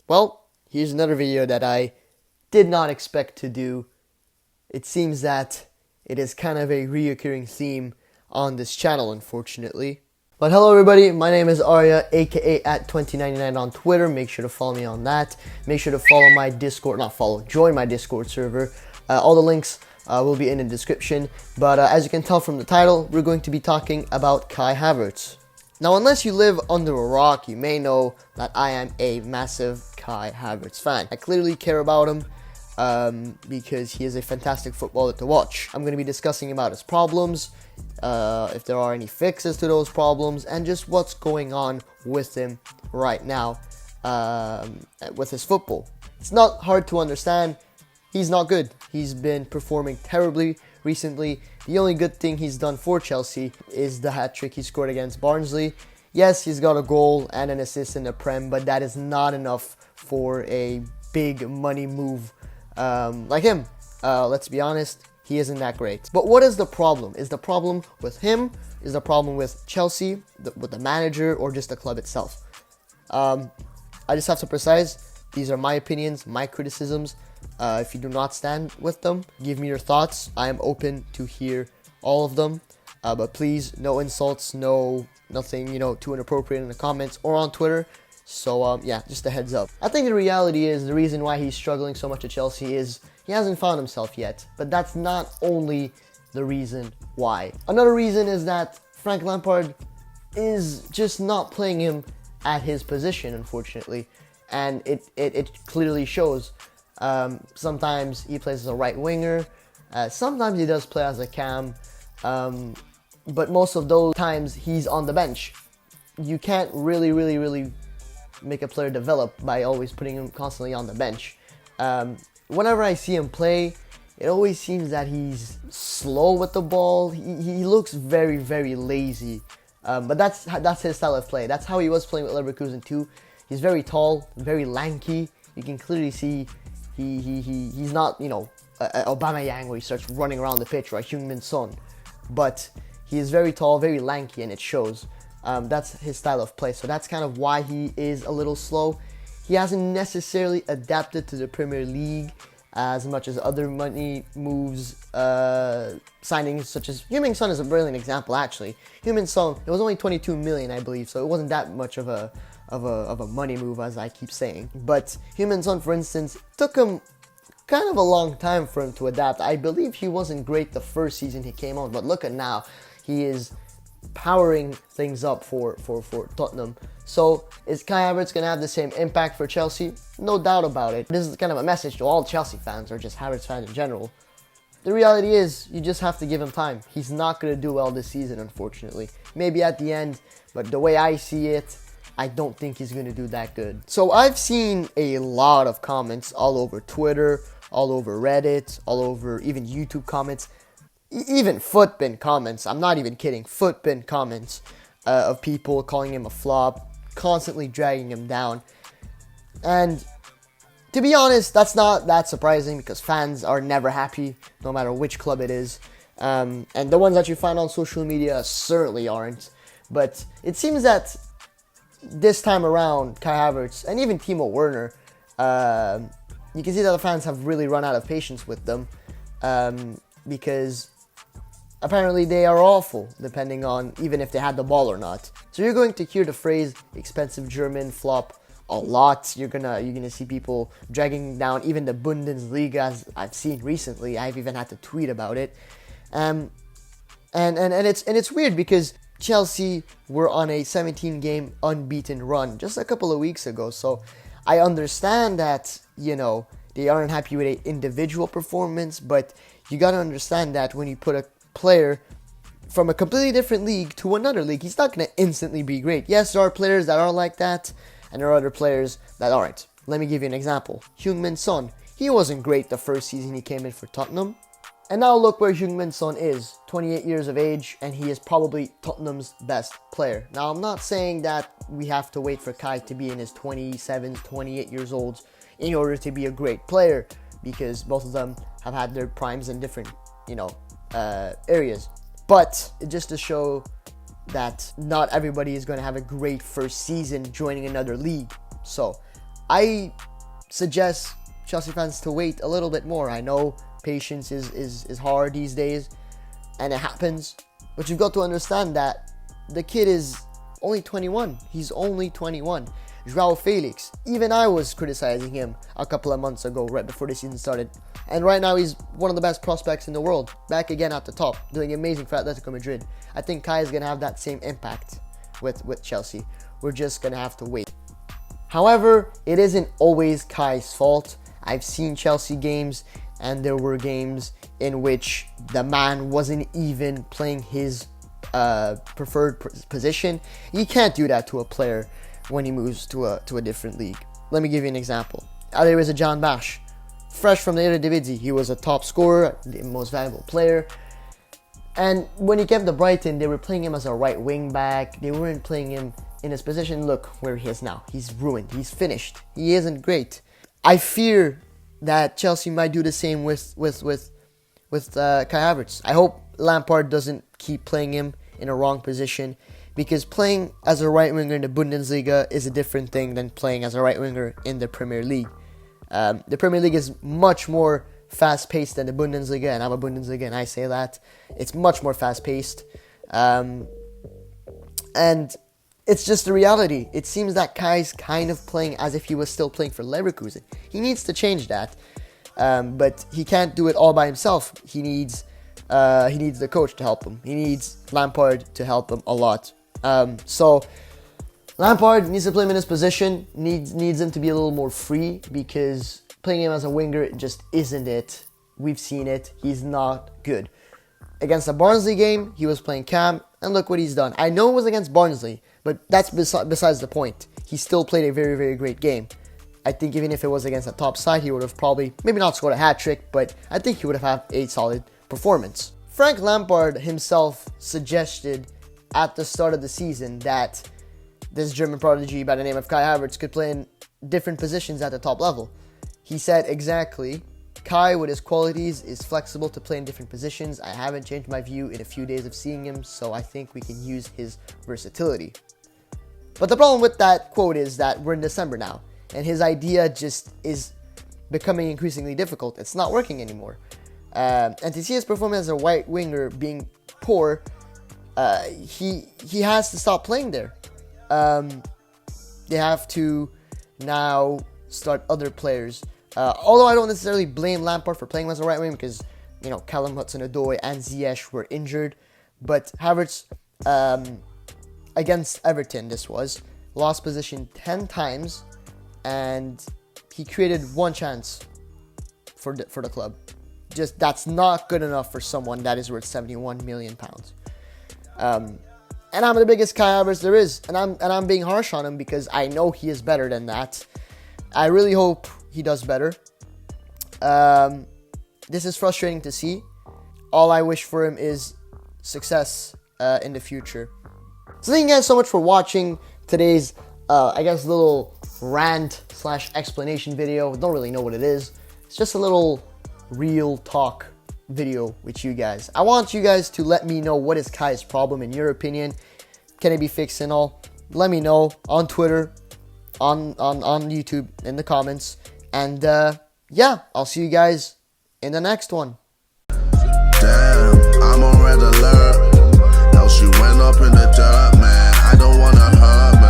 Well, here's another video that I did not expect to do. It seems that it is kind of a reoccurring theme on this channel, unfortunately. But hello everybody, my name is Arya, aka @2099 on Twitter. Make sure to follow me on that. Make sure to follow my Discord, join my Discord server. All the links will be in the description. But as you can tell from the title, we're going to be talking about Kai Havertz. Now, unless you live under a rock, you may know that I am a massive Kai Havertz fan. I clearly care about him because he is a fantastic footballer to watch. I'm going to be discussing about his problems, if there are any fixes to those problems, and just what's going on with him right now with his football. It's not hard to understand. He's not good. He's been performing terribly recently. The only good thing he's done for Chelsea is the hat-trick he scored against Barnsley. Yes, he's got a goal and an assist in the Prem, but that is not enough for a big money move like him. Let's be honest, he isn't that great. But what is the problem? Is the problem with him? Is the problem with Chelsea, with the manager, or just the club itself? I just have to precise, these are my opinions, my criticisms. If you do not stand with them, give me your thoughts. I am open to hear all of them. But please, no insults, nothing, too inappropriate in the comments or on Twitter. So, yeah, just a heads up. I think the reality is the reason why he's struggling so much at Chelsea is he hasn't found himself yet. But that's not only the reason why. Another reason is that Frank Lampard is just not playing him at his position, unfortunately. And it clearly shows. Sometimes he plays as a right winger. Sometimes he does play as a cam. But most of those times he's on the bench. You can't really make a player develop by always putting him constantly on the bench. Whenever I see him play, it always seems that he's slow with the ball. He looks very lazy. But that's his style of play. That's how he was playing with Leverkusen too. He's very tall, very lanky. You can clearly see he's not, Aubameyang where he starts running around the pitch, or Heung-min Son. But he is very tall, very lanky, and it shows. That's his style of play. So that's kind of why he is a little slow. He hasn't necessarily adapted to the Premier League as much as other money moves, signings such as Heung-min Son is a brilliant example, actually. Heung-min Son, it was only 22 million, I believe, so it wasn't that much of a money move, as I keep saying. But Heung-min Son, for instance, took him kind of a long time for him to adapt. I believe he wasn't great the first season he came on, but look at now. He is powering things up for Tottenham. So is Kai Havertz going to have the same impact for Chelsea? No doubt about it. This is kind of a message to all Chelsea fans, or just Havertz fans in general. The reality is, you just have to give him time. He's not going to do well this season, unfortunately. Maybe at the end, but the way I see it, I don't think he's going to do that good. So I've seen a lot of comments all over Twitter, all over Reddit, all over even YouTube comments, even footbin comments. I'm not even kidding. Footbin comments of people calling him a flop, constantly dragging him down. And to be honest, that's not that surprising because fans are never happy, no matter which club it is. And the ones that you find on social media certainly aren't. But it seems that this time around, Kai Havertz and even Timo Werner, you can see that the fans have really run out of patience with them because apparently they are awful, depending on even if they had the ball or not. So you're going to hear the phrase "expensive German flop" a lot. You're gonna see people dragging down even the Bundesliga, as I've seen recently. I've even had to tweet about it, and it's weird because Chelsea were on a 17-game unbeaten run just a couple of weeks ago. So I understand that, they aren't happy with an individual performance, but you got to understand that when you put a player from a completely different league to another league, he's not going to instantly be great. Yes, there are players that are like that, and there are other players that aren't. Let me give you an example. Heung-min Son. He wasn't great the first season he came in for Tottenham. And now look where Heung-min Son is, 28 years of age, and he is probably Tottenham's best player. Now, I'm not saying that we have to wait for Kai to be in his 27, 28 years old in order to be a great player, because both of them have had their primes in different, areas. But just to show that not everybody is going to have a great first season joining another league. So I suggest Chelsea fans to wait a little bit more. I know patience is hard these days, and it happens, but you've got to understand that the kid is only 21. He's only 21. Joao Felix, even I was criticizing him a couple of months ago, right before the season started. And right now he's one of the best prospects in the world, back again at the top, doing amazing for Atletico Madrid. I think Kai is going to have that same impact with Chelsea. We're just going to have to wait. However, it isn't always Kai's fault. I've seen Chelsea games, and there were games in which the man wasn't even playing his preferred position. You can't do that to a player when he moves to a different league. Let me give you an example. There was a John Bash, fresh from the Eredivisie. He was a top scorer, the most valuable player. And when he came to Brighton, they were playing him as a right wing back. They weren't playing him in his position. Look where he is now. He's ruined. He's finished. He isn't great. I fear that Chelsea might do the same with Kai Havertz. I hope Lampard doesn't keep playing him in a wrong position, because playing as a right winger in the Bundesliga is a different thing than playing as a right winger in the Premier League. The Premier League is much more fast-paced than the Bundesliga, and I'm a Bundesliga and I say that. It's much more fast-paced. And it's just the reality. It seems that Kai's kind of playing as if he was still playing for Leverkusen. He needs to change that. But he can't do it all by himself. He needs the coach to help him. He needs Lampard to help him a lot. So Lampard needs to play him in his position, needs him to be a little more free, because playing him as a winger just isn't it. We've seen it. He's not good. Against the Barnsley game, he was playing cam, and look what he's done. I know it was against Barnsley, but that's besides the point. He still played a very, very great game. I think even if it was against a top side, he would have probably, maybe not scored a hat-trick, but I think he would have had a solid performance. Frank Lampard himself suggested at the start of the season that this German prodigy by the name of Kai Havertz could play in different positions at the top level. He said exactly, Kai with his qualities is flexible to play in different positions. I haven't changed my view in a few days of seeing him, so I think we can use his versatility. But the problem with that quote is that we're in December now, and his idea just is becoming increasingly difficult. It's not working anymore. And to see his performance as a right winger being poor, he has to stop playing there. They have to now start other players. Although I don't necessarily blame Lampard for playing him as a right wing, because Callum Hudson-Odoi and Ziyech were injured. But Havertz, against Everton, this was lost position 10 times, and he created one chance for the club. Just that's not good enough for someone that is worth £71 million. And I'm the biggest Kai Havertz there is, and I'm being harsh on him because I know he is better than that. I really hope he does better. This is frustrating to see. All I wish for him is success in the future. So thank you guys so much for watching today's, little rant / explanation video. Don't really know what it is. It's just a little real talk video with you guys. I want you guys to let me know what is Kai's problem in your opinion. Can it be fixed and all? Let me know on Twitter, on YouTube, in the comments. And yeah, I'll see you guys in the next one. Damn, I'm on red alert. Now she went up in the dirt, man. I don't wanna hurt, man.